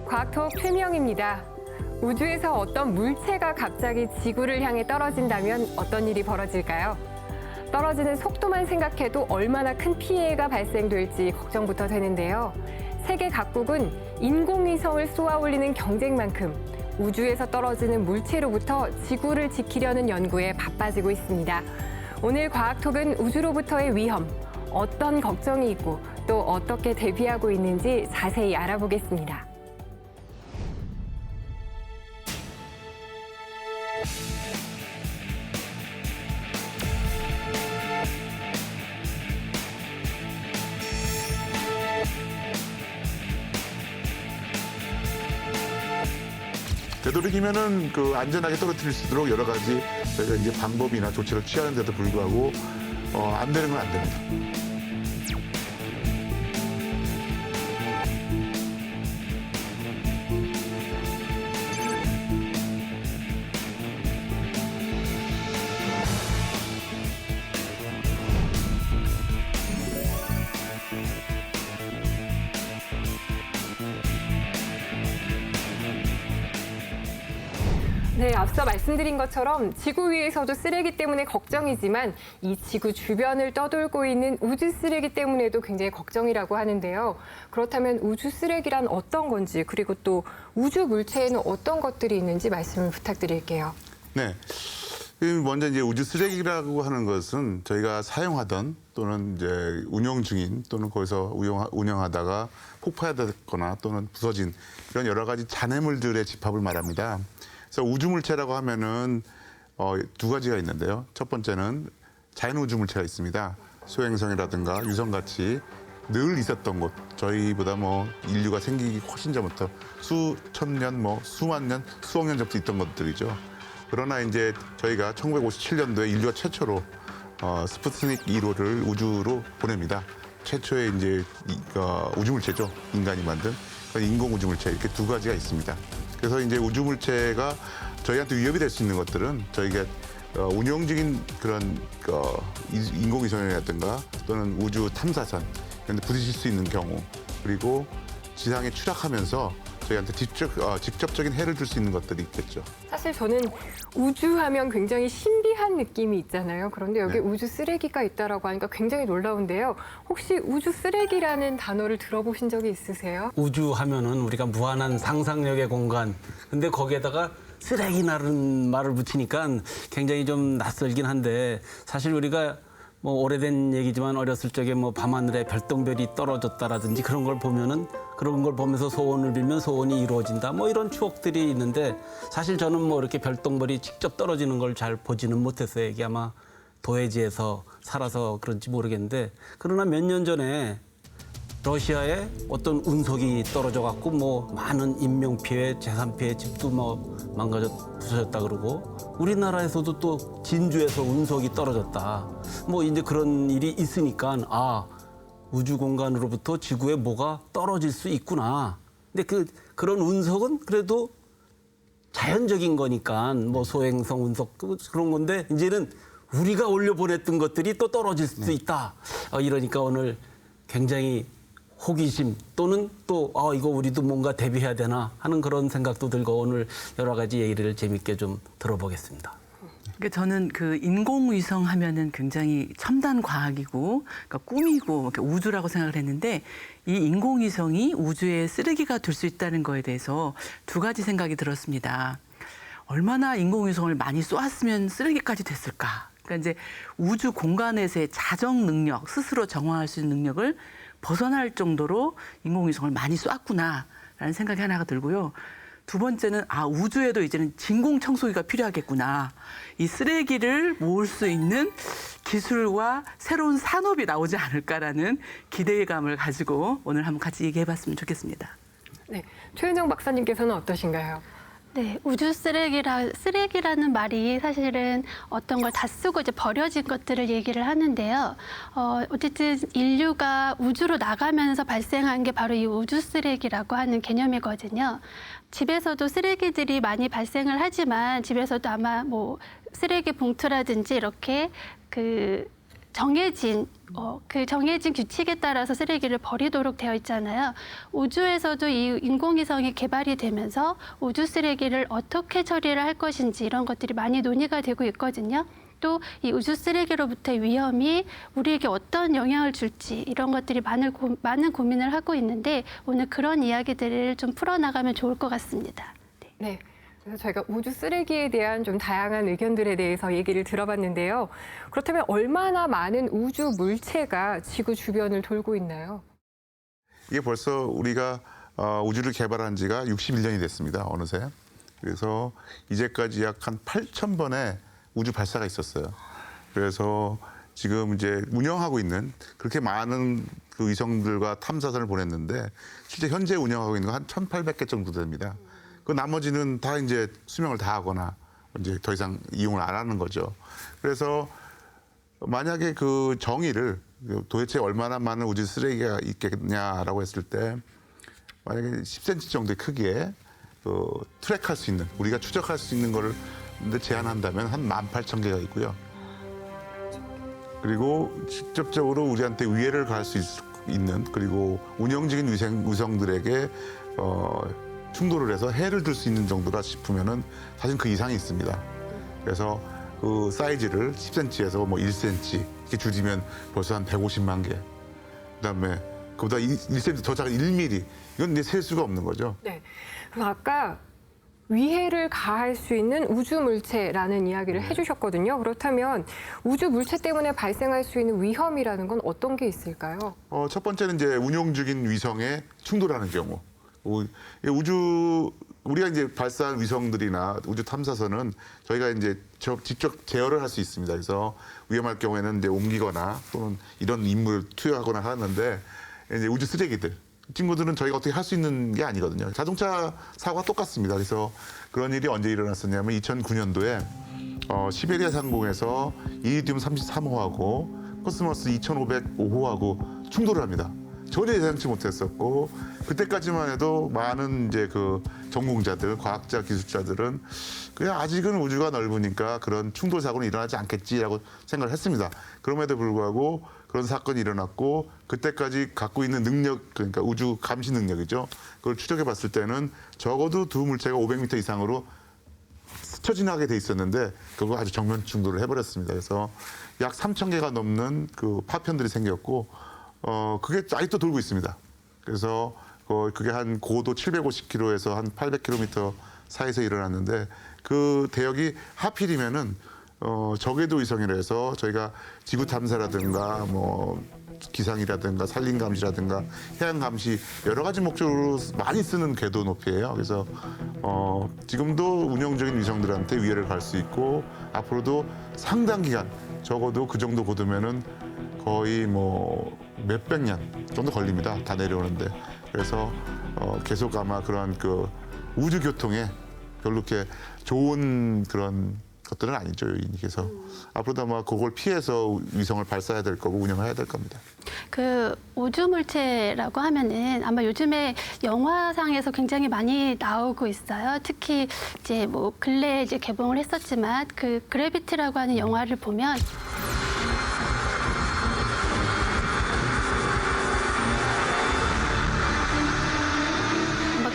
과학톡 최미영입니다. 우주에서 어떤 물체가 갑자기 지구를 향해 떨어진다면 어떤 일이 벌어질까요? 떨어지는 속도만 생각해도 얼마나 큰 피해가 발생될지 걱정부터 되는데요. 세계 각국은 인공위성을 쏘아 올리는 경쟁만큼 우주에서 떨어지는 물체로부터 지구를 지키려는 연구에 바빠지고 있습니다. 오늘 과학톡은 우주로부터의 위험, 어떤 걱정이 있고 또 어떻게 대비하고 있는지 자세히 알아보겠습니다. 되도록이면은 안전하게 떨어뜨릴 수 있도록 여러 가지 저희가 이제 방법이나 조치를 취하는데도 불구하고 안 되는 건 안 됩니다. 네, 앞서 말씀드린 것처럼 지구 위에서도 쓰레기 때문에 걱정이지만 이 지구 주변을 떠돌고 있는 우주 쓰레기 때문에도 굉장히 걱정이라고 하는데요. 그렇다면 우주 쓰레기란 어떤 건지 그리고 또 우주 물체에는 어떤 것들이 있는지 말씀을 부탁드릴게요. 네. 먼저 이제 우주 쓰레기라고 하는 것은 저희가 사용하던 또는 이제 운영 중인 또는 거기서 운영하다가 폭파되거나 또는 부서진 이런 여러 가지 잔해물들의 집합을 말합니다. 그래서 우주물체라고 하면은 두 가지가 있는데요. 첫 번째는 자연 우주물체가 있습니다. 소행성이라든가 유성같이 늘 있었던 곳, 저희보다 인류가 생기기 훨씬 전부터 수천 년, 수만 년, 수억 년 전부터 있던 것들이죠. 그러나 이제 저희가 1957년도에 인류가 최초로 스푸트닉 1호를 우주로 보냅니다. 최초의 이제 우주물체죠. 인간이 만든 인공 우주물체 이렇게 두 가지가 있습니다. 그래서 이제 우주물체가 저희한테 위협이 될 수 있는 것들은 저희가 운영 중인 그런 인공위성이라든가 또는 우주 탐사선 이런 데 부딪힐 수 있는 경우 그리고 지상에 추락하면서 저희한테 직접적인 해를 줄 수 있는 것들이 있겠죠. 사실 저는 우주하면 굉장히 신비한 느낌이 있잖아요. 그런데 여기 우주 쓰레기가 있다라고 하니까 굉장히 놀라운데요. 혹시 우주 쓰레기라는 단어를 들어보신 적이 있으세요? 우주 하면은 우리가 무한한 상상력의 공간. 근데 거기에다가 쓰레기라는 말을 붙이니까 굉장히 좀 낯설긴 한데 사실 우리가 오래된 얘기지만 어렸을 적에 밤하늘에 별똥별이 떨어졌다라든지 그런 걸 보면은 그런 걸 보면서 소원을 빌면 소원이 이루어진다 이런 추억들이 있는데 사실 저는 이렇게 별똥별이 직접 떨어지는 걸 잘 보지는 못했어요. 이게 아마 도해지에서 살아서 그런지 모르겠는데 그러나 몇 년 전에 러시아에 어떤 운석이 떨어져 갖고 많은 인명 피해, 재산 피해, 집도 부서졌다 그러고 우리나라에서도 또 진주에서 운석이 떨어졌다. 이제 그런 일이 있으니까 우주 공간으로부터 지구에 뭐가 떨어질 수 있구나. 근데 그런 운석은 그래도 자연적인 거니까 소행성 운석 그런 건데 이제는 우리가 올려보냈던 것들이 또 떨어질 수도 있다. 이러니까 오늘 굉장히 호기심 또는 또 이거 우리도 뭔가 대비해야 되나 하는 그런 생각도 들고 오늘 여러 가지 얘기를 재밌게 좀 들어보겠습니다. 그러니까 저는 인공위성 하면은 굉장히 첨단 과학이고 그러니까 꿈이고 우주라고 생각을 했는데 이 인공위성이 우주에 쓰레기가 될 수 있다는 거에 대해서 두 가지 생각이 들었습니다. 얼마나 인공위성을 많이 쏘았으면 쓰레기까지 됐을까? 그러니까 이제 우주 공간에서의 자정 능력, 스스로 정화할 수 있는 능력을 벗어날 정도로 인공위성을 많이 쏘았구나라는 생각이 하나가 들고요. 두 번째는 우주에도 이제는 진공청소기가 필요하겠구나. 이 쓰레기를 모을 수 있는 기술과 새로운 산업이 나오지 않을까라는 기대감을 가지고 오늘 한번 같이 얘기해봤으면 좋겠습니다. 네, 최은정 박사님께서는 어떠신가요? 네, 우주 쓰레기라는 말이 사실은 어떤 걸 다 쓰고 이제 버려진 것들을 얘기를 하는데요. 어쨌든 인류가 우주로 나가면서 발생한 게 바로 이 우주 쓰레기라고 하는 개념이거든요. 집에서도 쓰레기들이 많이 발생을 하지만 집에서도 아마 쓰레기 봉투라든지 이렇게 정해진 규칙에 따라서 쓰레기를 버리도록 되어 있잖아요. 우주에서도 이 인공위성이 개발이 되면서 우주 쓰레기를 어떻게 처리를 할 것인지 이런 것들이 많이 논의가 되고 있거든요. 또 이 우주 쓰레기로부터의 위험이 우리에게 어떤 영향을 줄지 이런 것들이 많은 고민을 하고 있는데 오늘 그런 이야기들을 좀 풀어나가면 좋을 것 같습니다. 네. 그래서 저희가 우주 쓰레기에 대한 좀 다양한 의견들에 대해서 얘기를 들어봤는데요. 그렇다면 얼마나 많은 우주 물체가 지구 주변을 돌고 있나요? 이게 벌써 우리가 우주를 개발한 지가 61년이 됐습니다. 어느새. 그래서 이제까지 약 한 8,000번의 우주 발사가 있었어요. 그래서 지금 이제 운영하고 있는 그렇게 많은 그 위성들과 탐사선을 보냈는데 실제 현재 운영하고 있는 거 한 1,800개 정도 됩니다. 그 나머지는 다 이제 수명을 다하거나 이제 더 이상 이용을 안 하는 거죠. 그래서 만약에 그 정의를 도대체 얼마나 많은 우주 쓰레기가 있겠냐라고 했을 때 만약에 10cm 정도의 크기에 트랙할 수 있는 우리가 추적할 수 있는 거를 제한한다면 한 18,000개가 있고요. 그리고 직접적으로 우리한테 위해를 가할 수 있는 그리고 운영적인 위성들에게 충돌을 해서 해를 줄 수 있는 정도가 싶으면은 사실 그 이상이 있습니다. 그래서 그 사이즈를 10cm에서 뭐 1cm 이렇게 줄이면 벌써 한 150만 개. 그다음에 그보다 1cm 더 작은 1mm 이건 이제 셀 수가 없는 거죠. 네. 그럼 아까 위해를 가할 수 있는 우주 물체라는 이야기를 해주셨거든요. 그렇다면 우주 물체 때문에 발생할 수 있는 위험이라는 건 어떤 게 있을까요? 첫 번째는 이제 운용 중인 위성에 충돌하는 경우. 우리가 이제 발사한 위성들이나 우주 탐사선은 저희가 이제 직접 제어를 할 수 있습니다. 그래서 위험할 경우에는 이제 옮기거나 또는 이런 임무를 투여하거나 하는데 이제 우주 쓰레기들 친구들은 저희가 어떻게 할 수 있는 게 아니거든요. 자동차 사고가 똑같습니다. 그래서 그런 일이 언제 일어났었냐면 2009년도에 시베리아 상공에서 이리듐 33호하고 코스모스 2505호하고 충돌을 합니다. 전혀 예상치 못했었고 그때까지만 해도 많은 이제 그 전공자들, 과학자, 기술자들은 그냥 아직은 우주가 넓으니까 그런 충돌 사고는 일어나지 않겠지라고 생각을 했습니다. 그럼에도 불구하고 그런 사건이 일어났고 그때까지 갖고 있는 능력, 그러니까 우주 감시 능력이죠. 그걸 추적해 봤을 때는 적어도 두 물체가 500m 이상으로 스쳐 지나게 돼 있었는데 그거 아주 정면 충돌을 해버렸습니다. 그래서 약 3,000개가 넘는 그 파편들이 생겼고 그게 아직도 돌고 있습니다. 그래서 그게 한 고도 750km에서 한 800km 사이에서 일어났는데 그 대역이 하필이면은 저궤도 위성이라 해서 저희가 지구 탐사라든가 뭐 기상이라든가 산림 감시라든가 해양 감시 여러 가지 목적으로 많이 쓰는 궤도 높이예요. 그래서 지금도 운영적인 위성들한테 위해를 갈 수 있고 앞으로도 상당 기간 적어도 그 정도 고도면은 거의 뭐 몇백 년 정도 걸립니다. 다 내려오는데. 그래서 계속 아마 그런 그 우주 교통에 별로 이렇게 좋은 그런 것들은 아니죠. 그래서 앞으로도 아마 그걸 피해서 위성을 발사해야 될 거고 운영해야 될 겁니다. 그 우주 물체라고 하면은 아마 요즘에 영화상에서 굉장히 많이 나오고 있어요. 특히 이제 뭐 근래에 이제 개봉을 했었지만 그 그래비티라고 하는 영화를 보면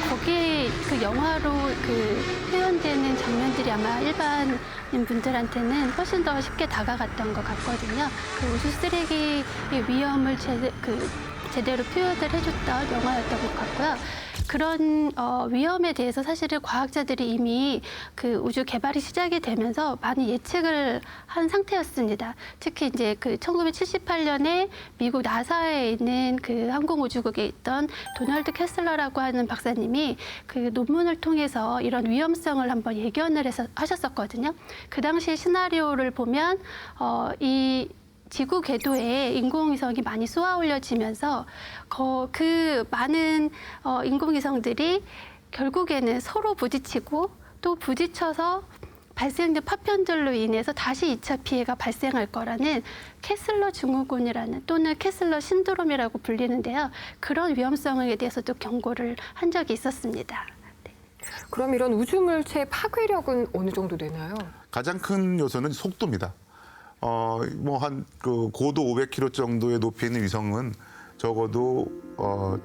거기 그 영화로 그 표현되는 장면들이 아마 일반인 분들한테는 훨씬 더 쉽게 다가갔던 것 같거든요. 그 우주 쓰레기의 위험을 제대로 표현을 해줬던 영화였던 것 같고요. 그런 위험에 대해서 사실은 과학자들이 이미 그 우주 개발이 시작이 되면서 많이 예측을 한 상태였습니다. 특히 이제 그 1978년에 미국 나사에 있는 그 항공우주국에 있던 도널드 캐슬러라고 하는 박사님이 그 논문을 통해서 이런 위험성을 한번 예견을 하셨었거든요. 그 당시 시나리오를 보면 이 지구 궤도에 인공위성이 많이 쏘아 올려지면서 그 많은 인공위성들이 결국에는 서로 부딪히고 또 부딪혀서 발생된 파편들로 인해서 다시 2차 피해가 발생할 거라는 캐슬러 증후군이라는 또는 캐슬러 신드롬이라고 불리는데요. 그런 위험성에 대해서도 경고를 한 적이 있었습니다. 네. 그럼 이런 우주 물체의 파괴력은 어느 정도 되나요? 가장 큰 요소는 속도입니다. 뭐 한 그 고도 500km 정도의 높이에 있는 위성은 적어도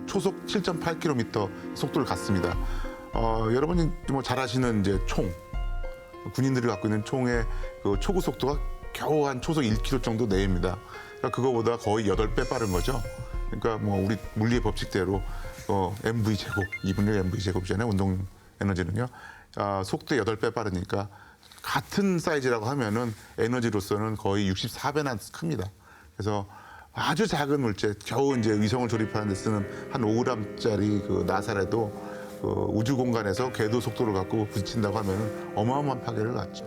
초속 7.8km 속도를 갖습니다. 여러분이 뭐 잘 아시는 이제 총, 군인들이 갖고 있는 총의 그 초구 속도가 겨우 한 초속 1km 정도 내입니다. 그러니까 그거보다 거의 8배 빠른 거죠. 그러니까 뭐 우리 물리의 법칙대로 mv 제곱, 2분의 mv 제곱이잖아요. 운동 에너지는요. 속도의 8배 빠르니까 같은 사이즈라고 하면은 에너지로서는 거의 64배나 큽니다. 그래서 아주 작은 물체, 겨우 이제 위성을 조립하는 데 쓰는 한 5g짜리 그 나사라도 그 우주 공간에서 궤도 속도를 갖고 부딪힌다고 하면은 어마어마한 파괴를 갖죠.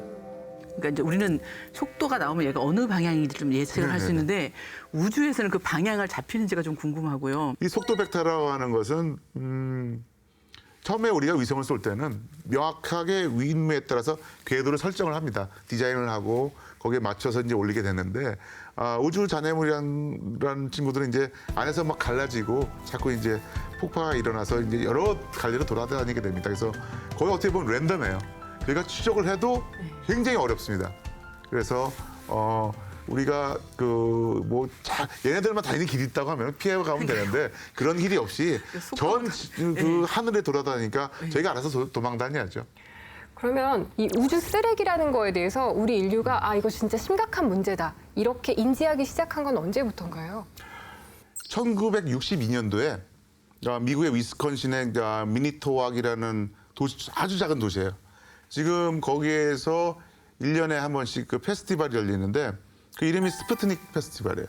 그러니까 이제 우리는 속도가 나오면 얘가 어느 방향인지 좀 예측을 할 수 네네네. 있는데 우주에서는 그 방향을 잡히는지가 좀 궁금하고요. 이 속도 벡터라고 하는 것은 처음에 우리가 위성을 쏠 때는 명확하게 위임무에 따라서 궤도를 설정을 합니다. 디자인을 하고 거기에 맞춰서 이제 올리게 되는데 우주 잔해물이라는 친구들은 이제 안에서 막 갈라지고 자꾸 이제 폭파가 일어나서 이제 여러 갈래로 돌아다니게 됩니다. 그래서 거의 어떻게 보면 랜덤해요. 저희가 추적을 해도 굉장히 어렵습니다. 그래서 우리가 얘네들만 다니는 길이 있다고 하면 피해 가면 되는데 그런 길이 없이 전 그 하늘에 돌아다니니까 저희가 알아서 도망 다녀야죠. 그러면 이 우주 쓰레기라는 거에 대해서 우리 인류가 이거 진짜 심각한 문제다. 이렇게 인지하기 시작한 건 언제부터인가요? 1962년도에 미국의 위스콘신의 미니토왁이라는 도시, 아주 작은 도시예요. 지금 거기에서 1년에 한 번씩 그 페스티벌이 열리는데 그 이름이 스푸트닉 페스티벌이에요.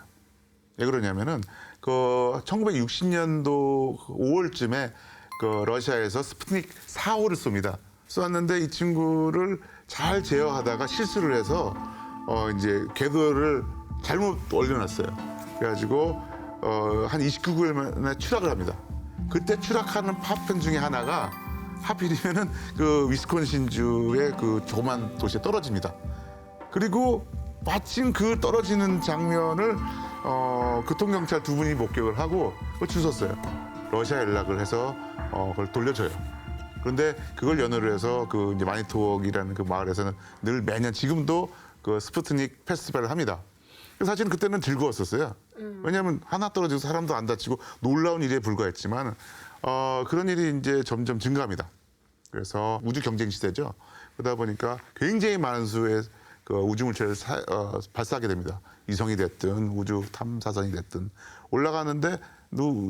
왜 그러냐면은 그 1960년도 5월쯤에 그 러시아에서 스푸트닉 4호를 쏩니다. 쏘았는데 이 친구를 잘 제어하다가 실수를 해서 이제 궤도를 잘못 올려놨어요. 그래가지고 한 29개월 만에 추락을 합니다. 그때 추락하는 파편 중에 하나가 하필이면은 그 위스콘신주의 그 조그만 도시에 떨어집니다. 그리고 마침 그 떨어지는 장면을 교통경찰 2분이 목격을 하고 그걸 주웠어요. 러시아 연락을 해서 그걸 돌려줘요. 그런데 그걸 연호로 해서 그 이제 마니토웍이라는 그 마을에서는 늘 매년 지금도 그 스푸트닉 페스티벌을 합니다. 사실은 그때는 즐거웠었어요. 왜냐하면 하나 떨어지고 사람도 안 다치고 놀라운 일에 불과했지만 그런 일이 이제 점점 증가합니다. 그래서 우주 경쟁 시대죠. 그러다 보니까 굉장히 많은 수의 그 우주 물체를 발사하게 됩니다. 위성이 됐든 우주 탐사선이 됐든 올라가는데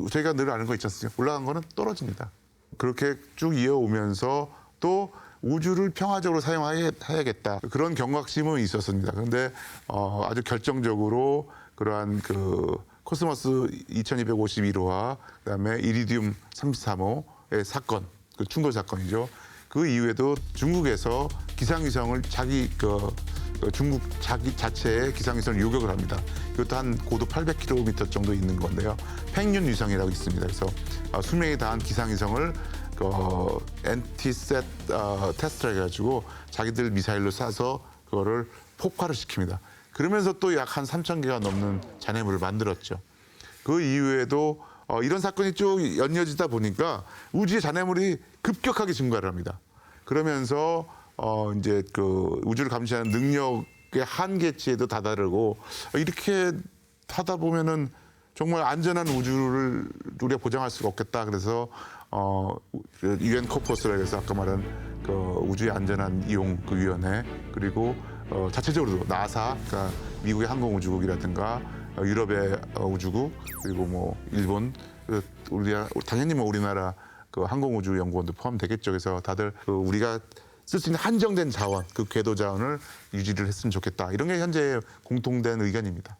저희가 늘 아는 거 있지 않습니까? 올라간 거는 떨어집니다. 그렇게 쭉 이어오면서 또 우주를 평화적으로 사용해야겠다. 그런 경각심은 있었습니다. 그런데 아주 결정적으로 그러한 그 코스모스 2251호와 그다음에 이리디움 33호의 사건, 그 충돌 사건이죠. 그 이후에도 중국에서 기상위성을 중국 자체의 기상위성을 요격을 합니다. 이것도 한 고도 800km 정도 있는 건데요. 팽륜 위성이라고 있습니다. 그래서 수명이 다한 기상위성을 엔티셋 테스트를 해가지고 자기들 미사일로 쏴서 그거를 폭발을 시킵니다. 그러면서 또 약 한 3,000개가 넘는 잔해물을 만들었죠. 그 이후에도 이런 사건이 쭉 연이어지다 보니까 우주의 잔해물이 급격하게 증가를 합니다. 그러면서 이제 그 우주를 감시하는 능력의 한계치에도 다다르고 이렇게 하다 보면은 정말 안전한 우주를 우리가 보장할 수가 없겠다. 그래서 UN 코퍼스라고 해서 아까 말한 그 우주의 안전한 이용 그 위원회 그리고 자체적으로도 나사, 그러니까 미국의 항공우주국이라든가 유럽의 우주국 그리고 뭐 일본 당연히 뭐 우리나라 그 항공우주연구원도 포함되겠죠. 그래서 다들 우리가 쓸 수 있는 한정된 자원, 그 궤도 자원을 유지를 했으면 좋겠다. 이런 게 현재 공통된 의견입니다.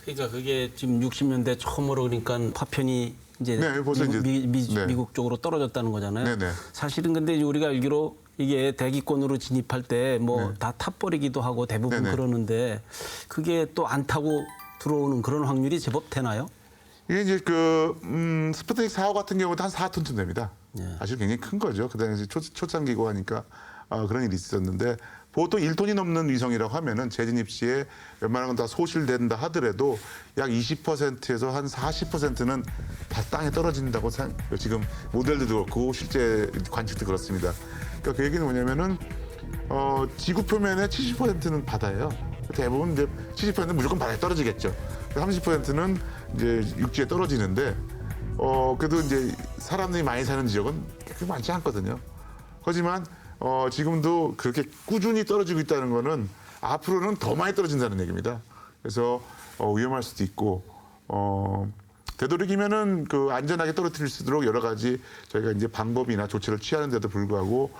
그러니까 그게 지금 60년대 처음으로 그러니까 파편이 이제 네, 벌써 네. 미국 쪽으로 떨어졌다는 거잖아요. 네네. 사실은 근데 우리가 알기로 이게 대기권으로 진입할 때 뭐 다 네. 타버리기도 하고 대부분 네네. 그러는데 그게 또 안 타고 들어오는 그런 확률이 제법 되나요? 이게 이제 스푸트닉 4호 같은 경우도 한 4톤쯤 됩니다. 예. 사실 사실 굉장히 큰 거죠. 그 당시 초창기고 하니까 그런 일이 있었는데 보통 1톤이 넘는 위성이라고 하면은 재진입 시에 웬만한 건 다 소실된다 하더라도 약 20%에서 한 40%는 다 땅에 떨어진다고 지금 모델도 그렇고 실제 관측도 그렇습니다. 그러니까 그 얘기는 뭐냐면은 지구 표면의 70%는 바다예요. 대부분 이제 70%는 무조건 바다에 떨어지겠죠. 30%는 이제 육지에 떨어지는데 그래도 이제 사람들이 많이 사는 지역은 그렇게 많지 않거든요. 하지만 지금도 그렇게 꾸준히 떨어지고 있다는 거는 앞으로는 더 많이 떨어진다는 얘기입니다. 그래서 위험할 수도 있고 되도록이면은 그 안전하게 떨어뜨릴 수 있도록 여러 가지 저희가 이제 방법이나 조치를 취하는데도 불구하고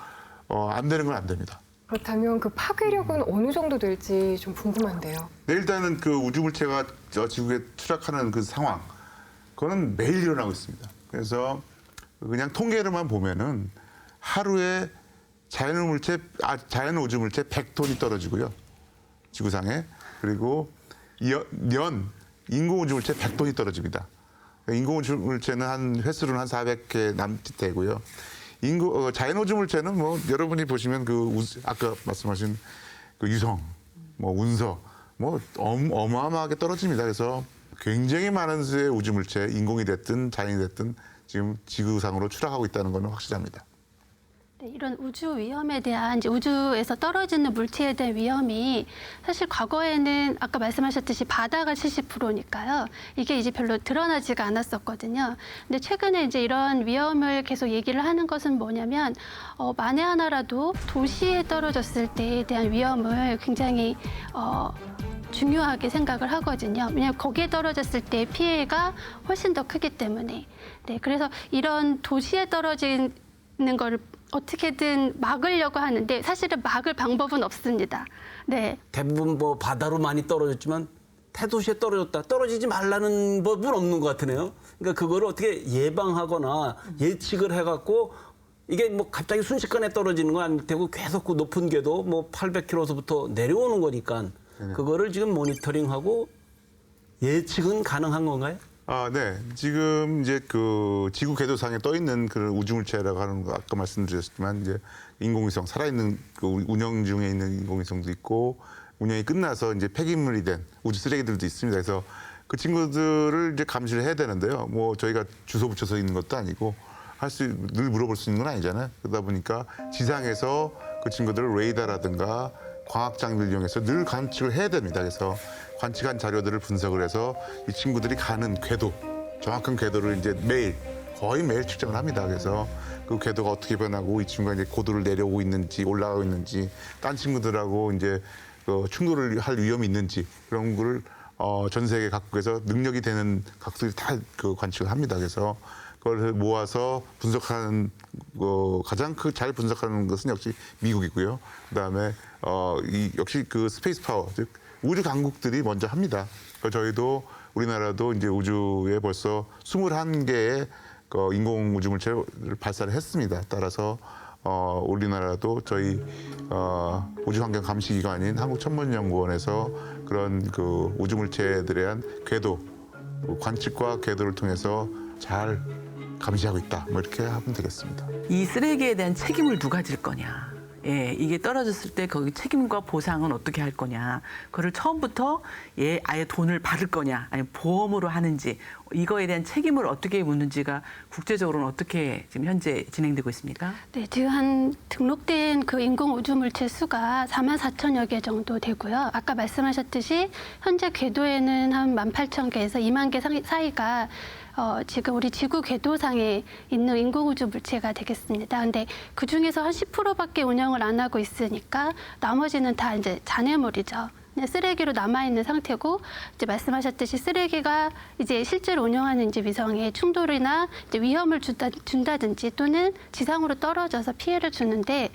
안 되는 건 안 됩니다. 그렇다면 그 파괴력은 어느 정도 될지 좀 궁금한데요. 네, 일단은 그 우주물체가 저 지구에 추락하는 그 상황, 그거는 매일 일어나고 있습니다. 그래서 그냥 통계로만 보면은 하루에 자연 우주물체 100톤이 떨어지고요. 지구상에. 그리고 년 인공 우주물체 100톤이 떨어집니다. 인공 우주물체는 한 횟수로는 한 400개 남짓 되고요. 자연 우주물체는 뭐 여러분이 보시면 아까 말씀하신 그 유성, 뭐 운석, 뭐 어마어마하게 떨어집니다. 그래서 굉장히 많은 수의 우주물체, 인공이 됐든 자연이 됐든 지금 지구상으로 추락하고 있다는 것은 확실합니다. 네, 이런 우주 위험에 대한 이제 우주에서 떨어지는 물체에 대한 위험이 사실 과거에는 아까 말씀하셨듯이 바다가 70%니까요. 이게 이제 별로 드러나지가 않았었거든요. 근데 최근에 이제 이런 위험을 계속 얘기를 하는 것은 뭐냐면 만에 하나라도 도시에 떨어졌을 때에 대한 위험을 굉장히 중요하게 생각을 하거든요. 왜냐하면 거기에 떨어졌을 때 피해가 훨씬 더 크기 때문에. 네, 그래서 이런 도시에 떨어지는 거를 어떻게든 막으려고 하는데 사실은 막을 방법은 없습니다. 네. 대부분 뭐 바다로 많이 떨어졌지만 대도시에 떨어졌다. 떨어지지 말라는 법은 없는 것 같으네요. 그러니까 그거를 어떻게 예방하거나 예측을 해갖고 이게 뭐 갑자기 순식간에 떨어지는 건 아닐 테고 계속 그 높은 궤도 뭐 800km서부터 내려오는 거니까 그거를 지금 모니터링하고 예측은 가능한 건가요? 네. 지금 이제 그 지구 궤도상에 떠 있는 그 우주물체라고 하는 거 아까 말씀드렸지만 이제 인공위성 살아있는 그 운영 중에 있는 인공위성도 있고 운영이 끝나서 이제 폐기물이 된 우주 쓰레기들도 있습니다. 그래서 그 친구들을 이제 감시를 해야 되는데요. 뭐 저희가 주소 붙여서 있는 것도 아니고 늘 물어볼 수 있는 건 아니잖아요. 그러다 보니까 지상에서 그 친구들을 레이더라든가 광학 장비를 이용해서 늘 관측을 해야 됩니다. 그래서 관측한 자료들을 분석을 해서 이 친구들이 가는 궤도, 정확한 궤도를 이제 거의 매일 측정을 합니다. 그래서 그 궤도가 어떻게 변하고 이 친구가 이제 고도를 내려오고 있는지 올라가고 있는지 딴 친구들하고 이제 충돌을 할 위험이 있는지 그런 거를 전 세계 각국에서 능력이 되는 각국들이 다 그 관측을 합니다. 그래서 그걸 모아서 분석하는 가장 잘 분석하는 것은 역시 미국이고요. 그다음에 역시 그 스페이스 파워, 즉 우주 강국들이 먼저 합니다. 저희도 우리나라도 이제 우주에 벌써 21개의 인공 우주물체를 발사를 했습니다. 따라서 우리나라도 저희 우주환경감시기관인 한국천문연구원에서 그런 그 우주물체들에 대한 궤도 관측과 궤도를 통해서 잘 감시하고 있다. 뭐 이렇게 하면 되겠습니다. 이 쓰레기에 대한 책임을 누가 질 거냐. 예, 이게 떨어졌을 때 거기 책임과 보상은 어떻게 할 거냐. 그거를 처음부터 아예 돈을 받을 거냐, 아니면 보험으로 하는지 이거에 대한 책임을 어떻게 묻는지가 국제적으로는 어떻게 지금 현재 진행되고 있습니까? 네, 지금 한 등록된 그 인공 우주물체 수가 44,000여 개 정도 되고요. 아까 말씀하셨듯이 현재 궤도에는 한 18,000개에서 2만 개 사이가 지금 우리 지구 궤도상에 있는 인공우주 물체가 되겠습니다. 근데 그 중에서 한 10%밖에 운영을 안 하고 있으니까 나머지는 다 이제 잔해물이죠. 그냥 쓰레기로 남아있는 상태고, 이제 말씀하셨듯이 쓰레기가 이제 실제로 운영하는 이제 위성에 충돌이나 이제 위험을 준다든지 또는 지상으로 떨어져서 피해를 주는데,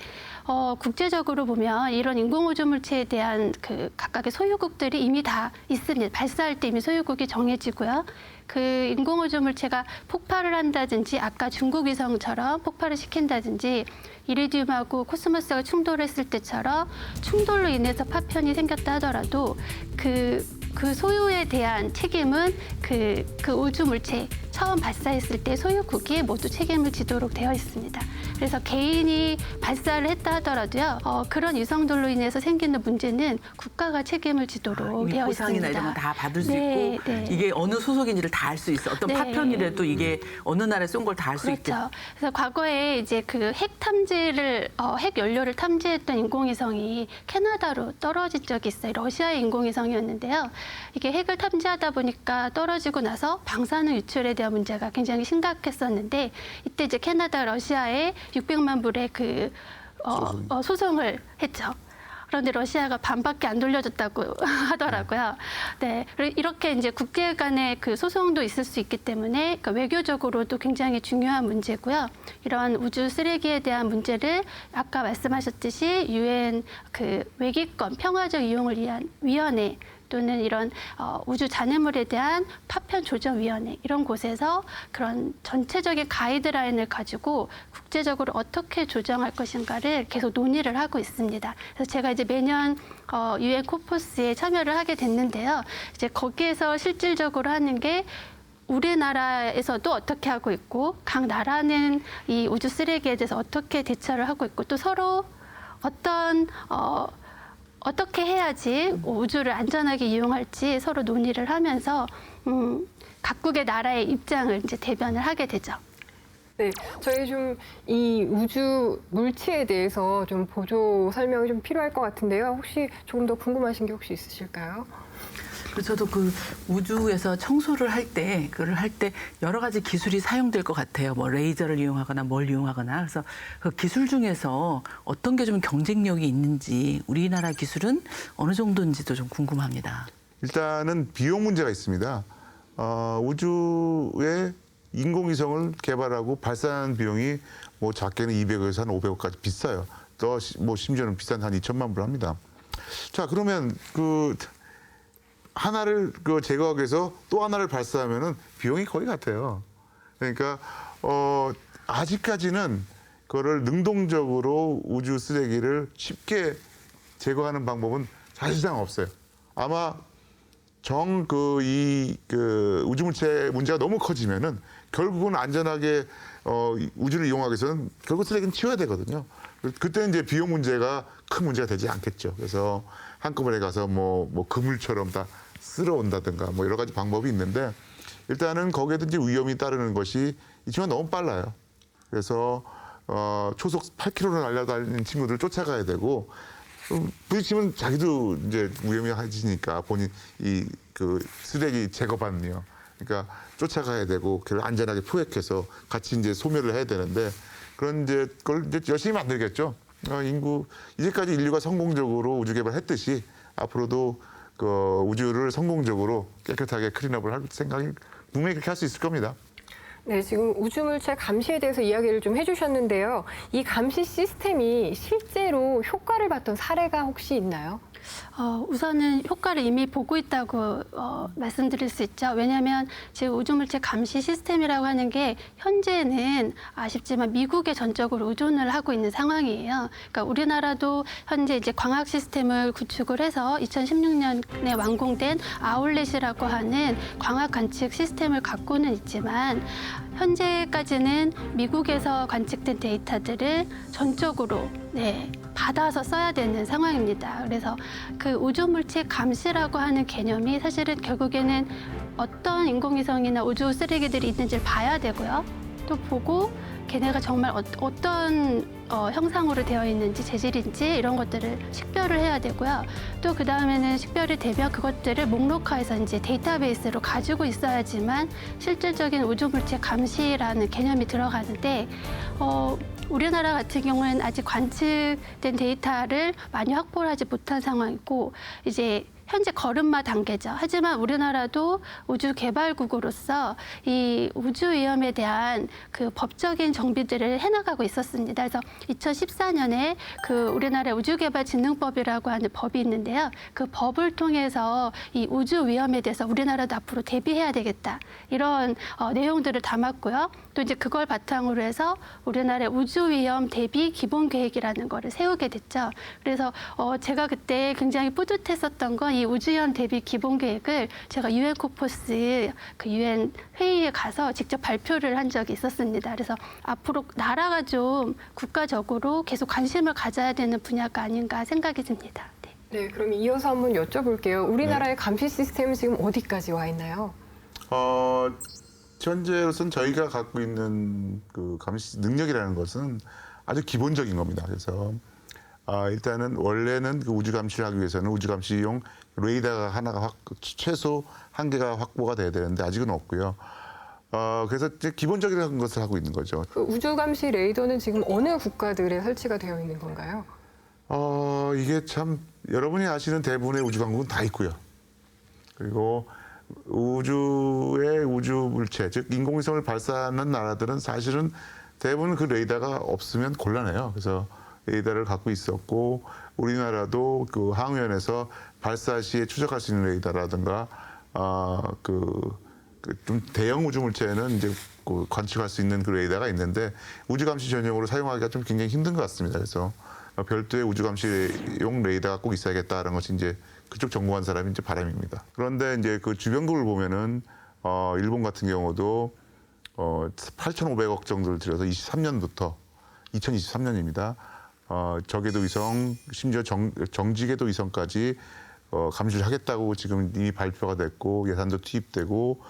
국제적으로 보면 이런 인공우주물체에 대한 그 각각의 소유국들이 이미 다 있습니다. 발사할 때 이미 소유국이 정해지고요. 그 인공우주물체가 폭발을 한다든지 아까 중국 위성처럼 폭발을 시킨다든지 이리듐하고 코스모스가 충돌했을 때처럼 충돌로 인해서 파편이 생겼다 하더라도 그 그 소유에 대한 책임은 그 우주 물체 처음 발사했을 때 소유국이 모두 책임을 지도록 되어 있습니다. 그래서 개인이 발사를 했다 하더라도요, 그런 위성들로 인해서 생기는 문제는 국가가 책임을 지도록 이미 되어 보상이나 있습니다. 이런 건 다 받을 수 네, 있고 네. 이게 어느 소속인지를 다 알 수 있어. 어떤 네. 파편이라도 이게 어느 나라에 쏜 걸 다 알 수 있게. 그렇죠. 그래서 과거에 이제 그 핵 탐지를 핵 연료를 탐지했던 인공위성이 캐나다로 떨어진 적이 있어요. 러시아의 인공위성이었는데요. 이게 핵을 탐지하다 보니까 떨어지고 나서 방사능 유출에 대한 문제가 굉장히 심각했었는데 이때 이제 캐나다, 러시아에 600만 불의 그 소송을 했죠. 그런데 러시아가 반밖에 안 돌려줬다고 하더라고요. 네, 이렇게 이제 국제 간의 그 소송도 있을 수 있기 때문에 그러니까 외교적으로도 굉장히 중요한 문제고요. 이런 우주 쓰레기에 대한 문제를 아까 말씀하셨듯이 유엔 그 외기권 평화적 이용을 위한 위원회 또는 이런 우주 잔해물에 대한 파편 조정위원회 이런 곳에서 그런 전체적인 가이드라인을 가지고 국제적으로 어떻게 조정할 것인가를 계속 논의를 하고 있습니다. 그래서 제가 이제 매년 유엔 코퍼스에 참여를 하게 됐는데요. 이제 거기에서 실질적으로 하는 게 우리나라에서도 어떻게 하고 있고 각 나라는 이 우주 쓰레기에 대해서 어떻게 대처를 하고 있고 또 서로 어떻게 해야지 우주를 안전하게 이용할지 서로 논의를 하면서 각국의 나라의 입장을 이제 대변을 하게 되죠. 네, 저희 좀 이 우주 물체에 대해서 좀 보조 설명이 좀 필요할 것 같은데요. 혹시 조금 더 궁금하신 게 혹시 있으실까요? 저도 그 우주에서 청소를 할 때, 그걸 할 때 여러 가지 기술이 사용될 것 같아요. 뭐 레이저를 이용하거나 뭘 이용하거나. 그래서 그 기술 중에서 어떤 게 좀 경쟁력이 있는지 우리나라 기술은 어느 정도인지도 좀 궁금합니다. 일단은 비용 문제가 있습니다. 우주에 인공위성을 개발하고 발사하는 비용이 뭐 작게는 200억에서 한 500억까지 비싸요. 더 뭐 심지어는 비싼 한 2천만 불 합니다. 자, 그러면 그 하나를 그 제거하기 위해서 또 하나를 발사하면은 비용이 거의 같아요. 그러니까 아직까지는 그거를 능동적으로 우주 쓰레기를 쉽게 제거하는 방법은 사실상 없어요. 아마 우주물체 문제가 너무 커지면은 결국은 안전하게 우주를 이용하기 위해서는 결국 쓰레기는 치워야 되거든요. 그때는 이제 비용 문제가 큰 문제가 되지 않겠죠. 그래서 한꺼번에 가서 뭐 그물처럼 다 쓸어온다든가 뭐 여러 가지 방법이 있는데 일단은 거기에도 이제 위험이 따르는 것이 이 친구가 너무 빨라요. 그래서 초속 8km를 날아다니는 친구들을 쫓아가야 되고 부딪히면 자기도 이제 위험해지니까 본인 그 쓰레기 제거반이요. 그러니까 쫓아가야 되고 그걸 안전하게 포획해서 같이 이제 소멸을 해야 되는데 그런 이제 그걸 이제 열심히 만들겠죠. 이제까지 인류가 성공적으로 우주 개발했듯이 앞으로도 그 우주를 성공적으로 깨끗하게 클린업을 할 생각이 분명히 그렇게 할 수 있을 겁니다. 네, 지금 우주물체 감시에 대해서 이야기를 좀 해주셨는데요. 이 감시 시스템이 실제로 효과를 봤던 사례가 혹시 있나요? 우선은 효과를 이미 보고 있다고 말씀드릴 수 있죠. 왜냐하면 지금 우주물체 감시 시스템이라고 하는 게 현재는 아쉽지만 미국에 전적으로 의존을 하고 있는 상황이에요. 그러니까 우리나라도 현재 이제 광학 시스템을 구축을 해서 2016년에 완공된 아울렛이라고 하는 광학 관측 시스템을 갖고는 있지만 현재까지는 미국에서 관측된 데이터들을 전적으로 받아서 써야 되는 상황입니다. 그래서 그 우주물체 감시라고 하는 개념이 사실은 결국에는 어떤 인공위성이나 우주 쓰레기들이 있는지를 봐야 되고요. 또 보고 걔네가 정말 어떤 형상으로 되어 있는지 재질인지 이런 것들을 식별을 해야 되고요. 또 그 다음에는 식별이 되면 그것들을 목록화해서 이제 데이터베이스로 가지고 있어야지만 실질적인 우주물체 감시라는 개념이 들어가는데 우리나라 같은 경우는 아직 관측된 데이터를 많이 확보를 하지 못한 상황이고 이제 현재 걸음마 단계죠. 하지만 우리나라도 우주 개발국으로서 이 우주 위험에 대한 그 법적인 정비들을 해나가고 있었습니다. 그래서 2014년에 그 우리나라 우주개발진흥법이라고 하는 법이 있는데요. 그 법을 통해서 이 우주 위험에 대해서 우리나라도 앞으로 대비해야 되겠다. 이런 내용들을 담았고요. 또 이제 그걸 바탕으로 해서 우리나라의 우주 위험 대비 기본 계획이라는 거를 세우게 됐죠. 그래서 제가 그때 굉장히 뿌듯했었던 건 이 우주여행 대비 기본 계획을 제가 유엔 코퍼스 그 유엔 회의에 가서 직접 발표를 한 적이 있었습니다. 그래서 앞으로 나라가 좀 국가적으로 계속 관심을 가져야 되는 분야가 아닌가 생각이 듭니다. 네. 네, 그럼 이어서 한번 여쭤볼게요. 우리나라의 감시 시스템은 지금 어디까지 와 있나요? 현재로서는 저희가 갖고 있는 그 감시 능력이라는 것은 아주 기본적인 겁니다. 그래서 일단은 원래는 그 우주 감시를 하기 위해서는 우주 감시용 레이더가 하나가 최소 한 개가 확보가 돼야 되는데 아직은 없고요. 그래서 이제 기본적인 것을 하고 있는 거죠. 그 우주 감시 레이더는 지금 어느 국가들에 설치가 되어 있는 건가요? 이게 참 여러분이 아시는 대부분의 우주 강국은 다 있고요. 그리고 우주의 우주 물체, 즉 인공위성을 발사하는 나라들은 사실은 대부분 그 레이더가 없으면 곤란해요. 그래서 레이더를 갖고 있었고 우리나라도 그 항우연에서 발사 시에 추적할 수 있는 레이더라든가 좀 대형 우주 물체는 이제 그 관측할 수 있는 그 레이더가 있는데 우주 감시 전용으로 사용하기가 좀 굉장히 힘든 것 같습니다. 그래서 별도의 우주 감시용 레이더가 꼭 있어야겠다는 것이 이제 그쪽 전공한 사람이 이제 바람입니다. 그런데 이제 그 주변국을 보면은 일본 같은 경우도 8,500억 정도를 들여서 23년부터 2023년입니다. 저궤도 위성 심지어 정지궤도 위성까지 감시를 하겠다고 지금 이미 발표가 됐고 예산도 투입되고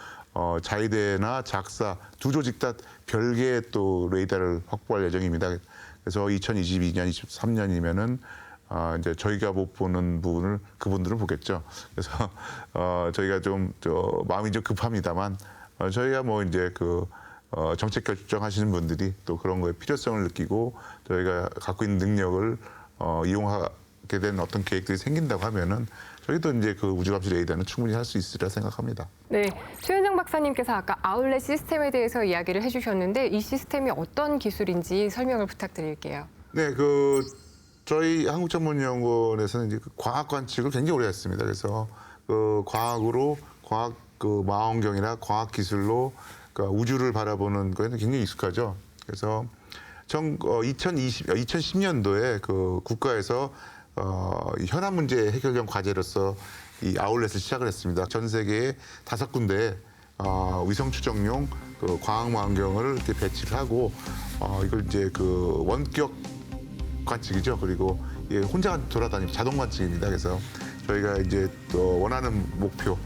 자위대나 작사 두 조직 다 별개의 또 레이더를 확보할 예정입니다. 그래서 2022년, 23년이면은 이제 저희가 못 보는 부분을 그분들은 보겠죠. 그래서 저희가 좀 마음이 좀 급합니다만 저희가 뭐 이제 그 정책 결정하시는 분들이 또 그런 거에 필요성을 느끼고 저희가 갖고 있는 능력을 이용하게 된 어떤 계획들이 생긴다고 하면은 저희도 이제 그 우주감시 레이더는 충분히 할 수 있으리라 생각합니다. 네, 최현정 박사님께서 아까 아울렛 시스템에 대해서 이야기를 해주셨는데 이 시스템이 어떤 기술인지 설명을 부탁드릴게요. 네, 저희 한국전문연구원에서는 이제 그 과학 관측을 굉장히 오래 했습니다. 그래서 그 과학으로 과학 그 망원경이나 과학 기술로 그러니까 우주를 바라보는 거에는 굉장히 익숙하죠. 그래서 2010년도에 그 국가에서 현안 문제 해결형 과제로서 이 아울렛을 시작을 했습니다. 전 세계에 5군데에 위성 추적용 그 광학 망원경을 이렇게 배치를 하고 이걸 이제 그 원격 관측이죠. 그리고 혼자 돌아다니는 자동 관측입니다. 그래서 저희가 이제 또 원하는 목표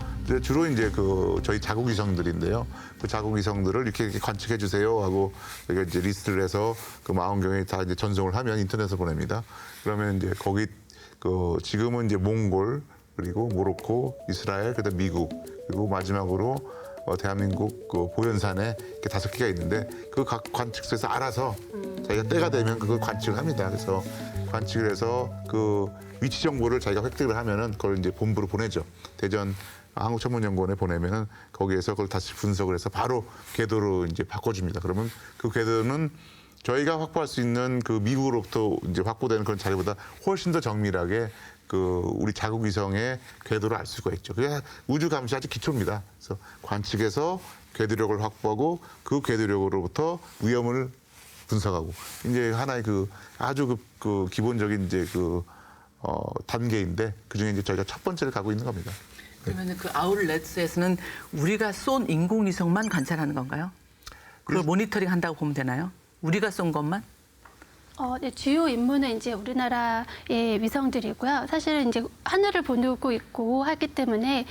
주로 이제 그 저희 자국 위성들인데요. 그 자국 위성들을 이렇게 관측해 주세요 하고 저희가 이제 리스트를 해서 그 망원경에 다 이제 전송을 하면 인터넷에 보냅니다. 그러면 이제 거기 그 지금은 이제 몽골 그리고 모로코, 이스라엘, 그다음 미국 그리고 마지막으로 대한민국 그 보현산에 이렇게 5개가 있는데 그 각 관측소에서 알아서 자기가 때가 되면 그걸 관측을 합니다. 그래서 관측을 해서 그 위치 정보를 자기가 획득을 하면은 그걸 이제 본부로 보내죠. 대전 한국천문연구원에 보내면은 거기에서 그걸 다시 분석을 해서 바로 궤도로 이제 바꿔줍니다. 그러면 그 궤도는 저희가 확보할 수 있는 그 미국으로부터 이제 확보되는 그런 자료보다 훨씬 더 정밀하게 그 우리 자국 위성의 궤도를 알 수가 있죠. 그게 우주 감시 아주 기초입니다. 그래서 관측해서 궤도력을 확보하고 그 궤도력으로부터 위험을 분석하고 이제 하나의 그 아주 그 기본적인 이제 그 단계인데 그중에 이제 저희가 첫 번째를 가고 있는 겁니다. 그러면 그 아울렛에서는 우리가 쏜 인공위성만 관찰하는 건가요? 그걸 모니터링 한다고 보면 되나요? 우리가 쏜 것만? 네, 주요 임무는 이제 우리나라의 위성들이고요. 사실은 이제 하늘을 보고 있고 하기 때문에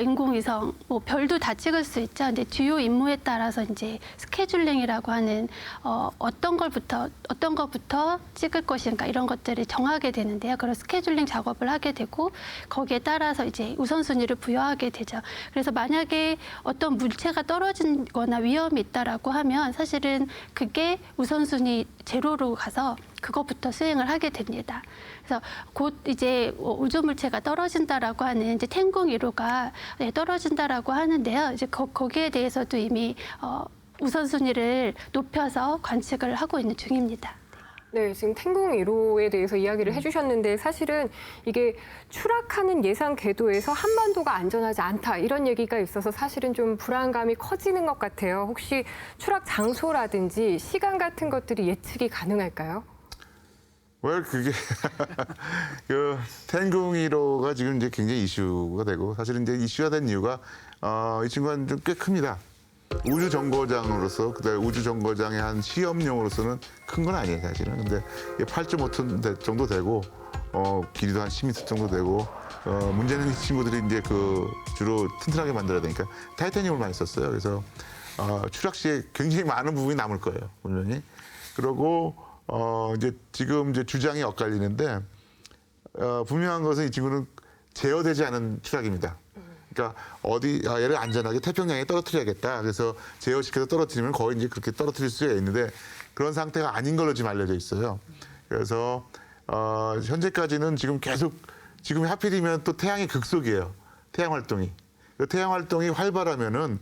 인공위성, 뭐 별도 다 찍을 수 있죠. 근데 주요 임무에 따라서 이제 스케줄링이라고 하는 어떤 것부터 찍을 것인가 이런 것들을 정하게 되는데요. 그런 스케줄링 작업을 하게 되고 거기에 따라서 이제 우선순위를 부여하게 되죠. 그래서 만약에 어떤 물체가 떨어진거나 위험이 있다라고 하면 사실은 그게 우선순위 제로로 가서 그것부터 수행을 하게 됩니다. 그래서 곧 이제 우주 물체가 떨어진다라고 하는 이제 텐궁 1호가 떨어진다라고 하는데요. 이제 거기에 대해서도 이미 우선순위를 높여서 관측을 하고 있는 중입니다. 네, 지금 텐궁 1호에 대해서 이야기를 해주셨는데 사실은 이게 추락하는 예상 궤도에서 한반도가 안전하지 않다 이런 얘기가 있어서 사실은 좀 불안감이 커지는 것 같아요. 혹시 추락 장소라든지 시간 같은 것들이 예측이 가능할까요? 왜 그게 그 텐궁 1호가 지금 이제 굉장히 이슈가 되고 사실은 이제 이슈가 된 이유가 이 친구가 좀 꽤 큽니다. 우주 정거장으로서 그다음에 우주 정거장의 한 시험용으로서는 큰 건 아니에요 사실은. 근데 8.5톤 정도 되고 길이도 한 10m 정도 되고 문제는 이 친구들이 이제 그 주로 튼튼하게 만들어야 되니까 타이타늄을 많이 썼어요. 그래서 추락 시에 굉장히 많은 부분이 남을 거예요 분명히. 그리고 이제 지금 이제 주장이 엇갈리는데 분명한 것은 이 친구는 제어되지 않은 추락입니다. 그러니까 얘를 안전하게 태평양에 떨어뜨려야겠다. 그래서 제어시켜서 떨어뜨리면 거의 이제 그렇게 떨어뜨릴 수가 있는데 그런 상태가 아닌 걸로 지금 알려져 있어요. 그래서 현재까지는 지금 계속 지금 하필이면 또 태양의 극속이에요. 태양 활동이. 태양 활동이 활발하면은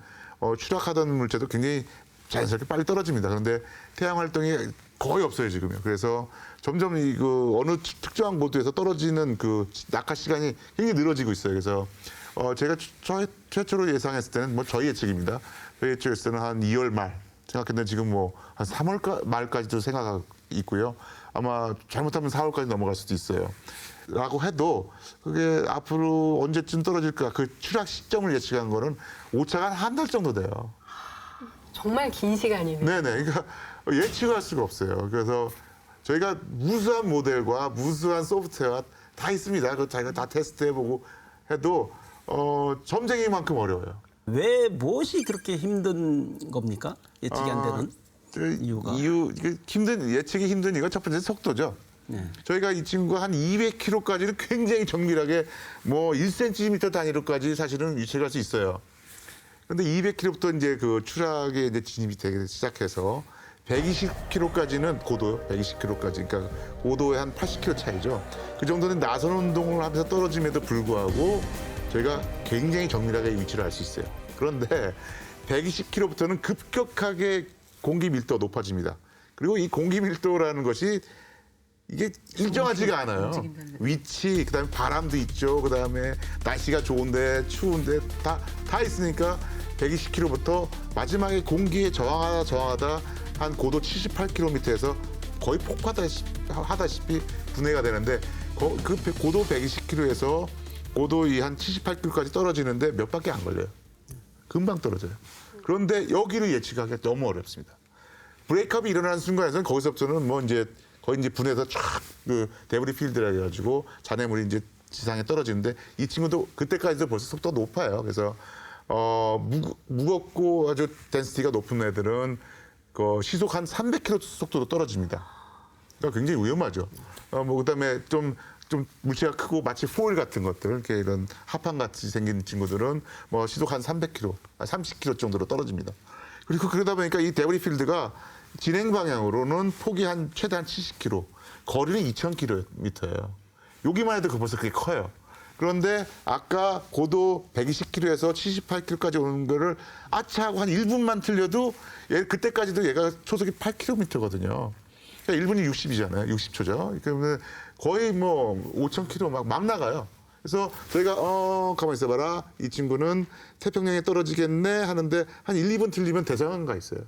추락하던 물체도 굉장히 자연스럽게 빨리 떨어집니다. 그런데 태양 활동이 거의 없어요 지금요. 그래서 점점 어느 특정한 고도에서 떨어지는 그 낙하 시간이 굉장히 늘어지고 있어요. 그래서 제가 최초로 예상했을 때는 뭐 저희 예측입니다. 저희 예측했을 때는 한 2월 말 생각했는데 지금 뭐 한 3월 말까지도 생각하고 있고요. 아마 잘못하면 4월까지 넘어갈 수도 있어요. 라고 해도 그게 앞으로 언제쯤 떨어질까 그 추락 시점을 예측한 거는 오차가 한 달 정도 돼요. 정말 긴 시간이네요. 네네. 그러니까 예측할 수가 없어요. 그래서 저희가 무수한 모델과 무수한 소프트웨어가 다 있습니다. 그거 저희가 다 테스트해보고 해도 점쟁이만큼 어려워요. 왜 무엇이 그렇게 힘든 겁니까? 예측이 안 되는 이유가? 예측이 힘든 이유가 첫 번째 속도죠. 네. 저희가 이 친구가 한 200km까지는 굉장히 정밀하게 뭐 1cm 단위로까지 사실은 유출할 수 있어요. 그런데 200km부터 이제 그 추락에 이제 진입이 되기 시작해서 120km까지는 고도요. 120km까지. 그러니까 고도의 한 80km 차이죠. 그 정도는 나선 운동을 하면서 떨어짐에도 불구하고 저희가 굉장히 정밀하게 위치를 알 수 있어요. 그런데 120km부터는 급격하게 공기 밀도가 높아집니다. 그리고 이 공기 밀도라는 것이 이게 일정하지가 않아요. 위치, 그다음에 바람도 있죠. 그다음에 날씨가 좋은데 추운데 다 있으니까 120km부터 마지막에 공기에 저항하다 한 고도 78km에서 거의 폭파하다시피 분해가 되는데 그 고도 120km에서 고도 한 78km까지 떨어지는데 몇 바퀴 안 걸려요. 금방 떨어져요. 그런데 여기를 예측하기가 너무 어렵습니다. 브레이크업이 일어나는 순간에서는 거기서부터는 뭐 이제 거의 이제 분해서 쫙 그 데브리 필드라 해가지고 잔해물이 이제 지상에 떨어지는데 이 친구도 그때까지도 벌써 속도가 높아요. 그래서 무겁고 아주 덴시티가 높은 애들은 그 시속 한 300km 속도로 떨어집니다. 그러니까 굉장히 위험하죠. 그다음에 좀 물체가 크고 마치 포일 같은 것들, 이렇게 이런 합판 같이 생긴 친구들은 뭐 시속 한 300km, 30km 정도로 떨어집니다. 그리고 그러다 보니까 이 데브리 필드가 진행 방향으로는 폭이 최대 70km, 거리는 2,000km예요. 여기만 해도 벌써 그게 커요. 그런데 아까 고도 120km에서 78km까지 오는 거를 아차 하고 한 1분만 틀려도 그때까지도 얘가 초속이 8km거든요. 그러니까 1분이 60이잖아요. 60초죠. 그러면 거의 뭐 5,000km 막 나가요. 그래서 저희가 가만히 있어봐라. 이 친구는 태평양에 떨어지겠네 하는데 한 1, 2분 틀리면 대상한가 있어요.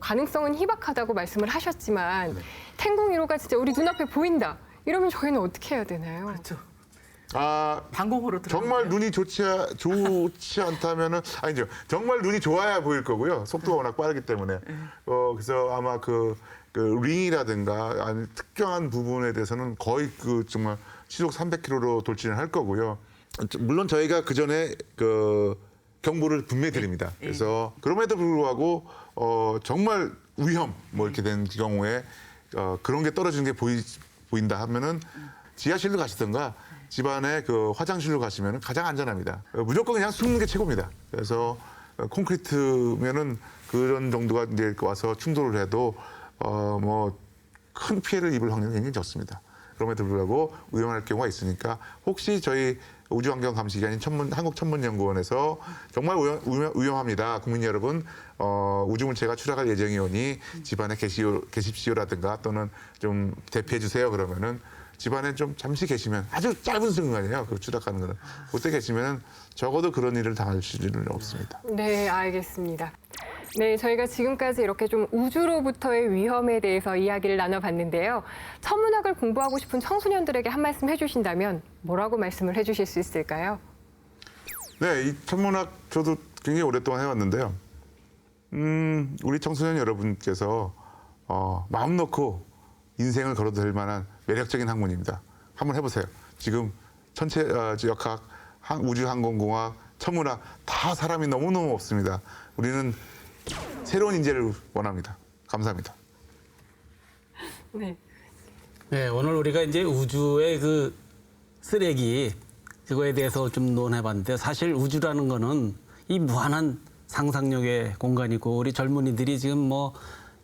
가능성은 희박하다고 말씀을 하셨지만 텐궁 1호가 진짜 우리 눈앞에 보인다. 이러면 저희는 어떻게 해야 되나요? 그렇죠. 정말 방공호로 들어가요. 눈이 좋지 않다면은 아니죠. 정말 눈이 좋아야 보일 거고요. 속도가 워낙 빠르기 때문에. 그래서 아마 그 링이라든가 아니 특정한 부분에 대해서는 거의 정말 시속 300km로 돌진을 할 거고요. 물론 저희가 그 전에 경보를 분명히 드립니다. 그래서 그럼에도 불구하고 정말 위험 뭐 이렇게 된 경우에 그런 게 떨어지는 게 보인다 하면은 지하실로 가시든가 집안에 화장실로 가시면 가장 안전합니다. 무조건 그냥 숨는 게 최고입니다. 그래서 콘크리트면은 그런 정도가 이제 와서 충돌을 해도 뭐 큰 피해를 입을 확률이 굉장히 적습니다. 그럼에도 불구하고 위험할 경우가 있으니까 혹시 저희 우주환경감시기관인 한국천문연구원에서 정말 위험합니다. 국민 여러분, 우주물체가 추락할 예정이 오니 집안에 계십시오라든가 또는 좀 대피해 주세요. 그러면은 집안에 좀 잠시 계시면 아주 짧은 순간이에요. 그 추락하는 거는. 그때 계시면 적어도 그런 일을 당하실 일은 없습니다. 네, 알겠습니다. 네, 저희가 지금까지 이렇게 좀 우주로부터의 위험에 대해서 이야기를 나눠봤는데요. 천문학을 공부하고 싶은 청소년들에게 한 말씀 해주신다면 뭐라고 말씀을 해주실 수 있을까요? 네, 이 천문학 저도 굉장히 오랫동안 해왔는데요. 우리 청소년 여러분께서 마음 놓고 인생을 걸어도 될 만한 매력적인 학문입니다. 한번 해보세요. 지금 천체 역학, 우주항공공학, 천문학 다 사람이 너무너무 없습니다. 우리는 새로운 인재를 원합니다. 감사합니다. 네. 네, 오늘 우리가 이제 우주의 그 쓰레기 그거에 대해서 좀 논해봤는데 사실 우주라는 거는 이 무한한 상상력의 공간이고 우리 젊은이들이 지금 뭐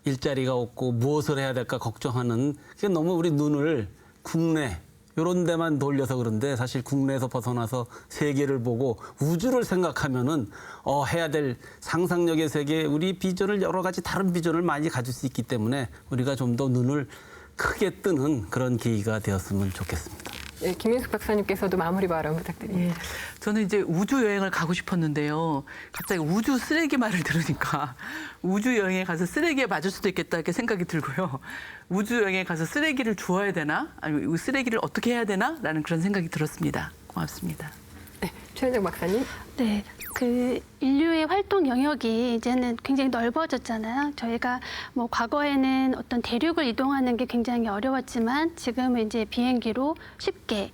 일자리가 없고 무엇을 해야 될까 걱정하는 그게 너무 우리 눈을 국내 이런 데만 돌려서 그런데 사실 국내에서 벗어나서 세계를 보고 우주를 생각하면은 해야 될 상상력의 세계 우리 비전을 여러 가지 다른 비전을 많이 가질 수 있기 때문에 우리가 좀 더 눈을 크게 뜨는 그런 계기가 되었으면 좋겠습니다. 네, 김인숙 박사님께서도 마무리 발언 부탁드립니다. 예. 저는 이제 우주 여행을 가고 싶었는데요. 갑자기 우주 쓰레기 말을 들으니까 우주 여행에 가서 쓰레기에 맞을 수도 있겠다 이렇게 생각이 들고요. 우주 여행에 가서 쓰레기를 주워야 되나? 아니면 이 쓰레기를 어떻게 해야 되나? 라는 그런 생각이 들었습니다. 고맙습니다. 네, 최은정 박사님. 네, 그 인류의 활동 영역이 이제는 굉장히 넓어졌잖아요. 저희가 뭐 과거에는 어떤 대륙을 이동하는 게 굉장히 어려웠지만 지금은 이제 비행기로 쉽게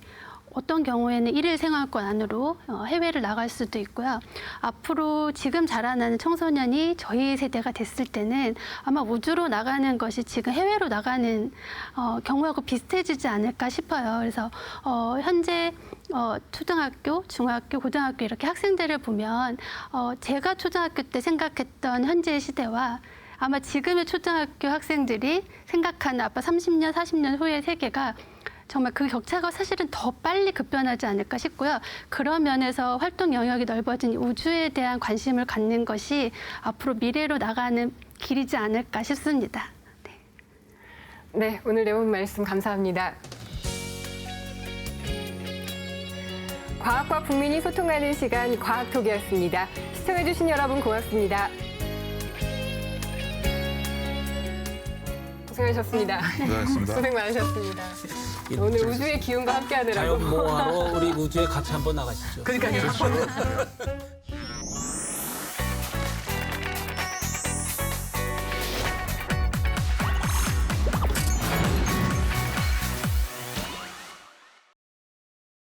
어떤 경우에는 일일 생활권 안으로 해외를 나갈 수도 있고요. 앞으로 지금 자라나는 청소년이 저희 세대가 됐을 때는 아마 우주로 나가는 것이 지금 해외로 나가는 경우하고 비슷해지지 않을까 싶어요. 그래서 현재 초등학교, 중학교, 고등학교 이렇게 학생들을 보면 제가 초등학교 때 생각했던 현재의 시대와 아마 지금의 초등학교 학생들이 생각하는 아빠 30년, 40년 후의 세계가 정말 그 격차가 사실은 더 빨리 급변하지 않을까 싶고요. 그런 면에서 활동 영역이 넓어진 우주에 대한 관심을 갖는 것이 앞으로 미래로 나가는 길이지 않을까 싶습니다. 네. 네, 오늘 내용 말씀 감사합니다. 과학과 국민이 소통하는 시간 과학톡이었습니다. 시청해주신 여러분 고맙습니다. 고생하셨습니다. 고생하셨습니다. 고생 많으셨습니다. 오늘 우주의 기운과 함께하느라고. 자연 모하러 우리 우주에 같이 한번 나가시죠. 그러니까요.